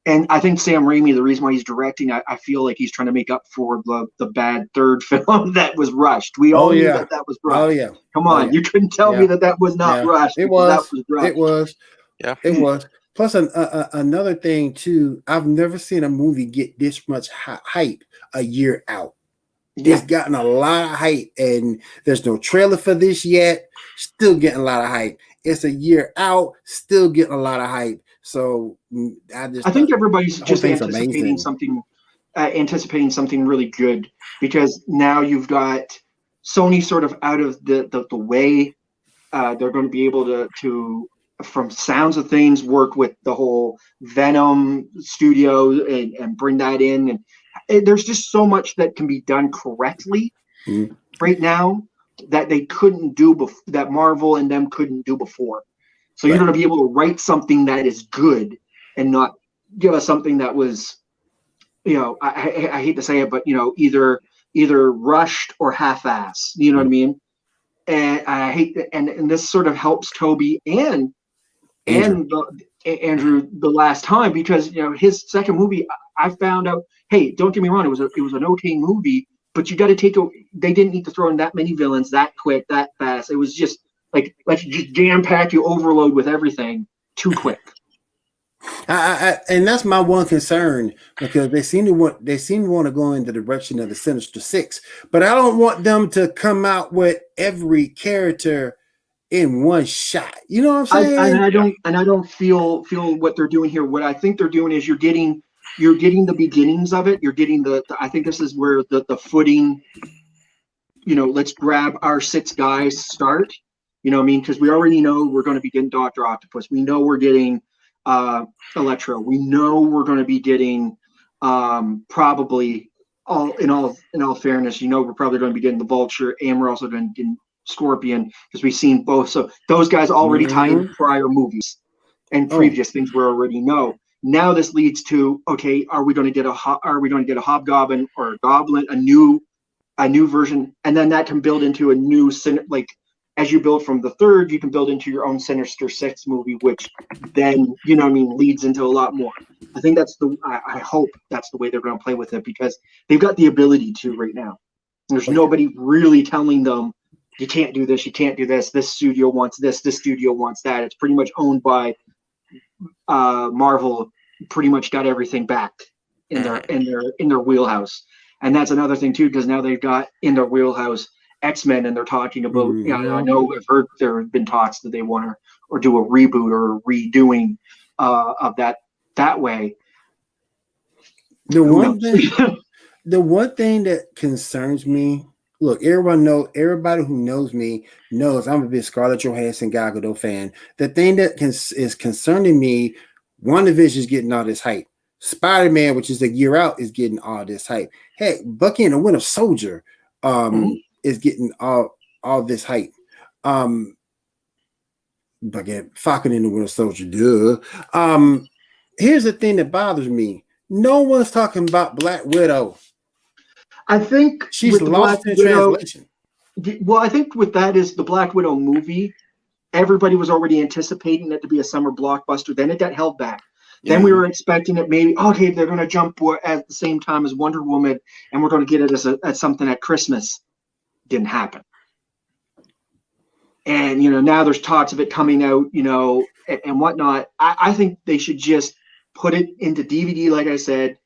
And I think Sam Raimi, the reason why he's directing, I feel like he's trying to make up for the bad third film that was rushed. We all knew that was rushed. Oh yeah. Come on, you couldn't tell me that was not rushed. It was. That was rushed. It was. Yeah. It was. Plus, another thing too, I've never seen a movie get this much hype a year out. It's gotten a lot of hype, and there's no trailer for this yet. Still getting a lot of hype. It's a year out, still getting a lot of hype. So I think everybody's just anticipating something really good, because now you've got Sony sort of out of the way. They're going to be able to from sounds of things, work with the whole Venom studio and bring that in. And there's just so much that can be done correctly right now that they couldn't do that Marvel and them couldn't do before. So you're going to be able to write something that is good and not give us something that was, I hate to say it, but either rushed or half-assed. You know what I mean? And I hate that, and this sort of helps Toby and Andrew the last time, because his second movie, I found out, hey, don't get me wrong, it was an okay movie, but you got to they didn't need to throw in that many villains that quick, that fast. It was just like, let's just jam pack you, overload with everything too quick. And that's my one concern, because they seem to want to go in the direction of the Sinister Six, but I don't want them to come out with every character in one shot. You know what I'm saying? I don't feel what they're doing here. What I think they're doing is you're getting the beginnings of it. You're getting I think this is where the footing, let's grab our 6 guys start. You know what I mean? Because we already know we're going to be getting Dr. Octopus. We know we're getting Electro. We know we're going to be getting probably in all fairness, we're probably going to be getting the Vulture, and we're also going to get Scorpion, because we've seen both. So those guys already tie in prior movies and previous things we already know. Now this leads to, okay, are we going to get a Hobgoblin or a Goblin, a new version, and then that can build into a new as you build from the third, you can build into your own Sinister Six movie, which then, leads into a lot more. I think I hope that's the way they're going to play with it, because they've got the ability to right now. There's nobody really telling them, you can't do this, you can't do this. This studio wants this studio wants that. It's pretty much owned by Marvel. Pretty much got everything back in their wheelhouse, and that's another thing too, because now they've got in their wheelhouse X-Men, and they're talking about. I know I've heard there have been talks that they want to or do a reboot or a redoing of that way. The one thing that concerns me. Look, everybody who knows me knows I'm a big Scarlett Johansson Gal Gadot fan. The thing that is concerning me, WandaVision is getting all this hype. Spider-Man, which is a year out, is getting all this hype. Heck, Bucky and the Winter Soldier is getting all this hype. Bucky, Falcon and the Winter Soldier, duh. Here's the thing that bothers me. No one's talking about Black Widow. I think she's lost in translation. Well, I think with that is the Black Widow movie. Everybody was already anticipating it to be a summer blockbuster. Then it got held back. Yeah. Then we were expecting it maybe, okay, they're going to jump at the same time as Wonder Woman, and we're going to get it as something at Christmas. Didn't happen. And, now there's talks of it coming out, and whatnot. I think they should just put it into DVD, like I said.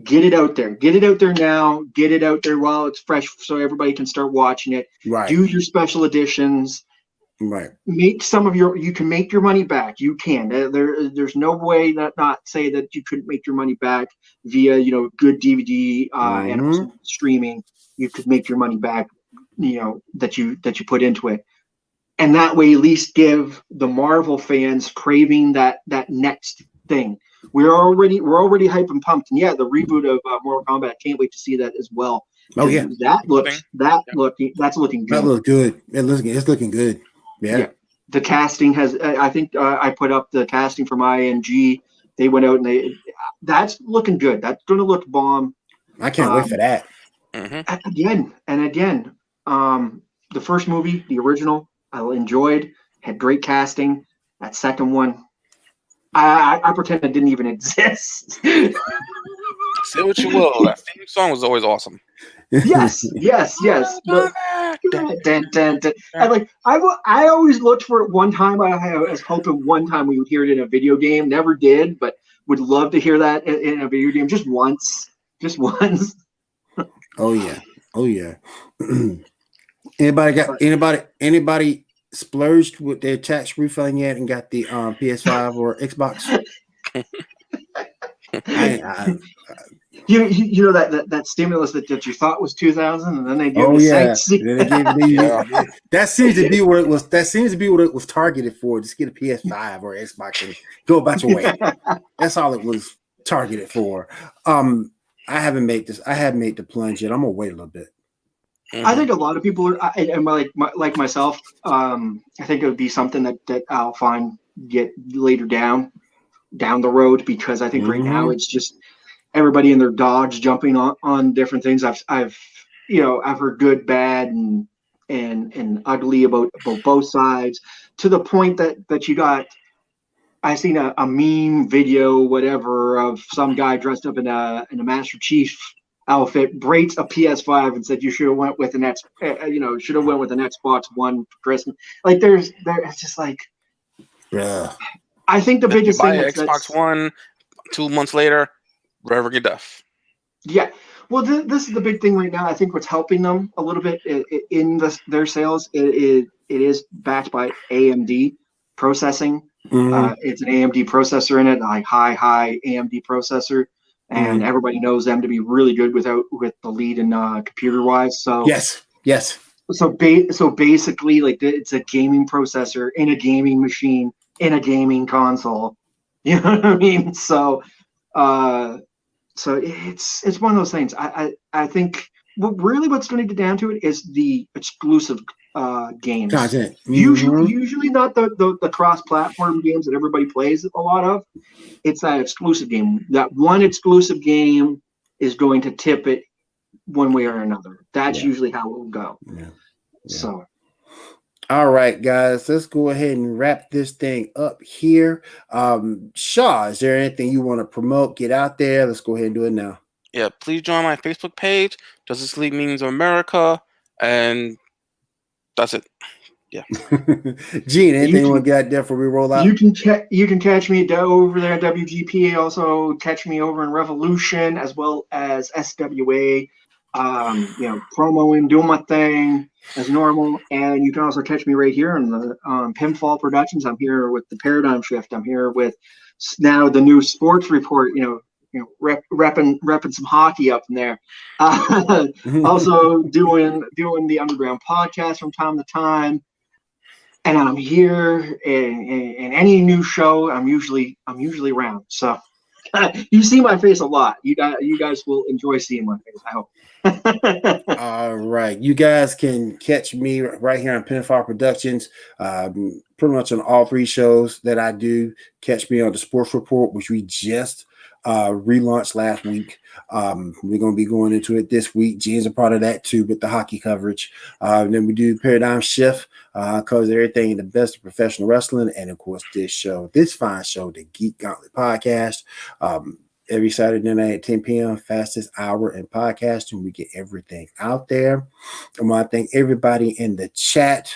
Get it out there. Get it out there now. Get it out there while it's fresh, so everybody can start watching it. Right. Do your special editions. Right. Make you can make your money back. You can. There's no way not say that you couldn't make your money back via good DVD and streaming. You could make your money back. That you put into it, and that way at least give the Marvel fans craving that next thing. We're already hype and pumped, and the reboot of Mortal Kombat. Can't wait to see that as well. Oh yeah, that's looking good. That looks good. It's looking good. Yeah. The casting has. I think I put up the casting from ING. They went out and that's looking good. That's going to look bomb. I can't wait for that. Again and again, the first movie, the original, I enjoyed. Had great casting. That second one. I pretend it didn't even exist. Say what you will. That theme song was always awesome. Yes. Look, dun, dun, dun. I always looked for it one time. I was hoping one time we would hear it in a video game. Never did, but would love to hear that in a video game just once. Oh yeah. Anybody splurged with their tax refund yet and got the PS5 or Xbox? You know that stimulus that you thought was 2000, and then they give Oh you yeah, sightseeing. they gave Yeah. that seems to be what it was. That seems to be what it was targeted for. Just get a PS5 or Xbox and go about your way. That's all it was targeted for. I haven't made the plunge yet. I'm gonna wait a little bit. I think a lot of people are, and like myself. I think it would be something that I'll find get later down the road, because I think right now it's just everybody and their dogs jumping on different things. I've heard good, bad, and ugly about both sides, to the point that you got. I seen a meme video, whatever, of some guy dressed up in a Master Chief outfit, breaks a PS5 and said you should have went with an should have went with an Xbox One for Christmas. Like it's just like, Yeah. I think the You biggest buy thing an Xbox One, 2 months later, Reverend get deaf. Yeah. Well, this is the big thing right now. I think what's helping them a little bit in their sales, it is backed by AMD processing. It's an AMD processor in it, like high AMD processor, and everybody knows them to be really good with the lead in computer wise. So yes. So basically, like, it's a gaming processor in a gaming machine in a gaming console. You know what I mean? So it's one of those things. I think what's going to get down to it is the exclusive games. Content. Usually not the cross-platform games that everybody plays a lot of. It's that exclusive game. That one exclusive game is going to tip it one way or another. That's usually how it will go. Yeah. So. All right, guys, let's go ahead and wrap this thing up here. Shaw, is there anything you want to promote? Get out there. Let's go ahead and do it now. Yeah, please join my Facebook page, Justice League Memes of America, and that's it. Yeah. Gene, anything you want to get out there before we roll out? You can catch me over there at WGP. Also catch me over in Revolution, as well as SWA. Promoing, doing my thing as normal. And you can also catch me right here in the Pinfall Productions. I'm here with the Paradigm Shift. I'm here with now the new Sports Report. Repping some hockey up in there. Also doing the Underground Podcast from time to time. And I'm here in any new show. I'm usually around. So you see my face a lot. You guys will enjoy seeing my face, I hope. All right. You guys can catch me right here on Pinfall Productions. Pretty much on all 3 shows that I do. Catch me on the Sports Report, which we just relaunched last week. We're going to be going into it this week. Gene's a part of that too with the hockey coverage. Then we do Paradigm Shift, covers everything in the best of professional wrestling, and of course this fine show, the Geek Gauntlet Podcast. Every Saturday night at 10 p.m., fastest hour in podcasting. We get everything out there. I want to thank everybody in the chat,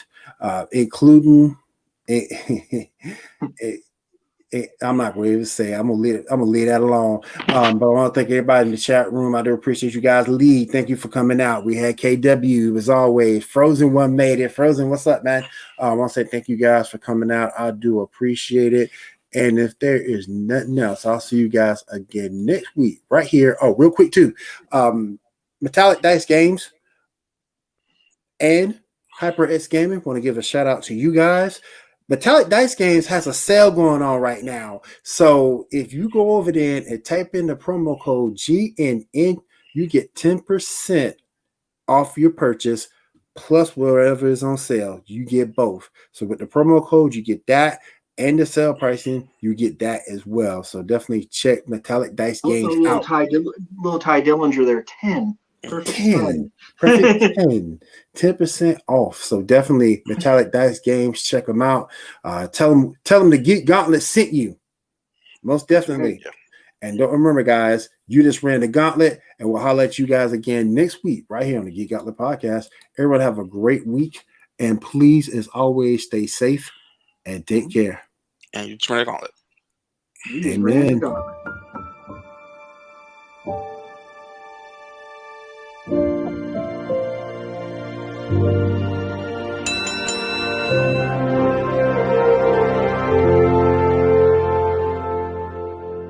including I'm not going to say. I'm gonna leave that alone. But I want to thank everybody in the chat room. I do appreciate you guys. Lee, thank you for coming out. We had KW as always. Frozen One made it. Frozen, what's up, man? I want to say thank you guys for coming out. I do appreciate it. And if there is nothing else, I'll see you guys again next week right here. Oh, real quick too. Metallic Dice Games and HyperX Gaming. Want to give a shout out to you guys. Metallic Dice Games has a sale going on right now. So if you go over there and type in the promo code GNN, you get 10% off your purchase plus whatever is on sale. You get both. So with the promo code, you get that. And the sale pricing, you get that as well. So definitely check Metallic Dice Games out. Little Ty Dillinger there, 10. Perfect 10. Perfect 10. 10% off. So definitely Metallic Dice Games. Check them out. Tell them the Geek Gauntlet sent you. Most definitely. Yeah. And don't remember, guys, you just ran the gauntlet, and we'll holler at you guys again next week right here on the Geek Gauntlet Podcast. Everyone have a great week. And please, as always, stay safe and take care. And you just ran the gauntlet. Amen.